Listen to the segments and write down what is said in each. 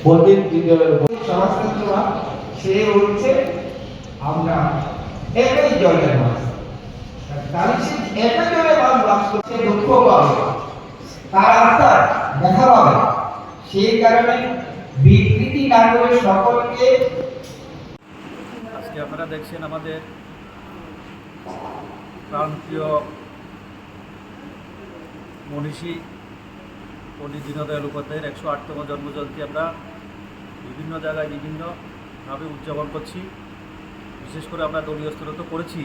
পণ্ডিত দীনদয়াল সমাজতন্ত্রবাদ সে হচ্ছে আমরা একই জলের মাছ, তাহলে সে একই জলের মাছ বাস করছে, দুঃখ পাবে, তার আত্মার দেখা পাবে। সেই কারণে বিকৃতি না করে সকলকে। আজকে আপনারা দেখছেন আমাদের প্রাণপ্রিয় মনীষী পণ্ডিত দীনদয়াল উপাধ্যায়ের 108তম জন্মজয়ন্তী আমরা বিভিন্ন জায়গায় বিভিন্নভাবে উদযাপন করছি। বিশেষ করে আমরা দলীয় স্তরে তো করেছি।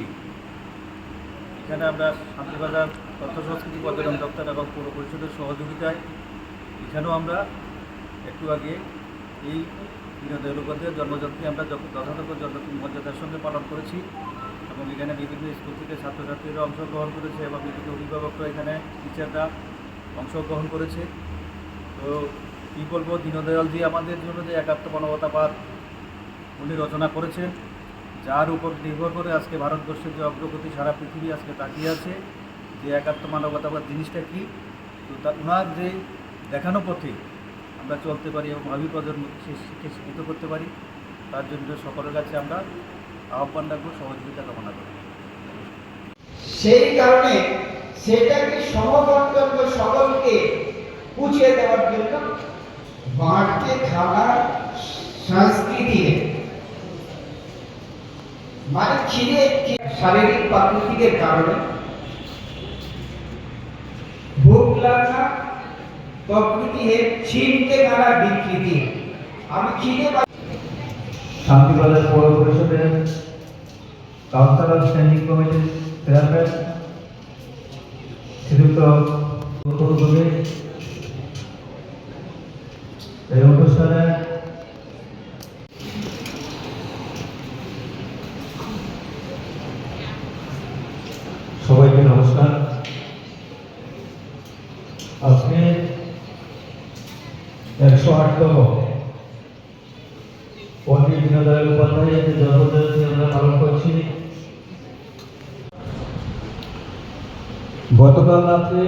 এখানে আমরা শান্তিবাজার তথ্য সংস্কৃতি পর্যটন দপ্তর এবং পৌর পরিষদের সহযোগিতায় এখানেও আমরা একটু আগে এই দীনদয়াল উপাধ্যায়ের জন্মজয়ন্তী আমরা যথাযথ মর্যাদার সঙ্গে পালন করেছি এবং এখানে বিভিন্ন স্কুল থেকে ছাত্রছাত্রীরা অংশগ্রহণ করেছে এবং বিভিন্ন অভিভাবকরা এখানে টিচাররা অংশগ্রহণ করেছে। তো কী বলবো, দীনদয়ালজি আমাদের জন্য যে একাত্ম মানবতাবাদ উনি রচনা করেছেন, যার উপর নির্ভর করে আজকে ভারতবর্ষের যে অগ্রগতি সারা পৃথিবী আজকে তাকিয়ে আছে, যে একাত্ম মানবতাবাদ জিনিসটা কী, তো ওনার যে দেখানো পথে আমরা চলতে পারি এবং ভাবি প্রজন্মকে শিক্ষিত করতে পারি, তার জন্য সকলের কাছে আমরা আহ্বান রাখবো, সহযোগিতা কামনা করি। সেই কারণে সেটাকে সমবর্তন সকলকে বুঝিয়ে দেওয়ার জন্য বাঁটকে খাবার সংস্কৃতি, মানে খিদে শারীরিক প্রাকৃতিকের কারণে ভুক লাগা প্রকৃতি ছিনতে খানা বিকৃতি। আমি খিদে শান্তিবাজার পৌর পরিষদের কাউন্সিলর স্ট্যান্ডিং কমিটির চেয়ারম্যান শ্রীযুক্ত উদ্যোগে এই অনুষ্ঠানে সবাইকে নমস্কার। আজকে 108তম পণ্ডিত দীনদয়াল উপাধ্যায়ের যে জন্মজয়ন্তী আমরা পালন করছি। গতকাল রাত্রে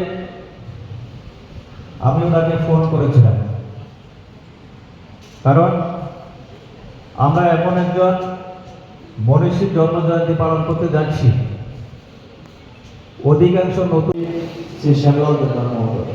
আমি ওনাকে ফোন করেছিলাম, কারণ আমরা এখন একজন মনীষীর জন্মজয়ন্তী পালন করতে যাচ্ছি। অধিকাংশ নতুন শ্রী শ্যামলাল দেবনাথ মহোদয়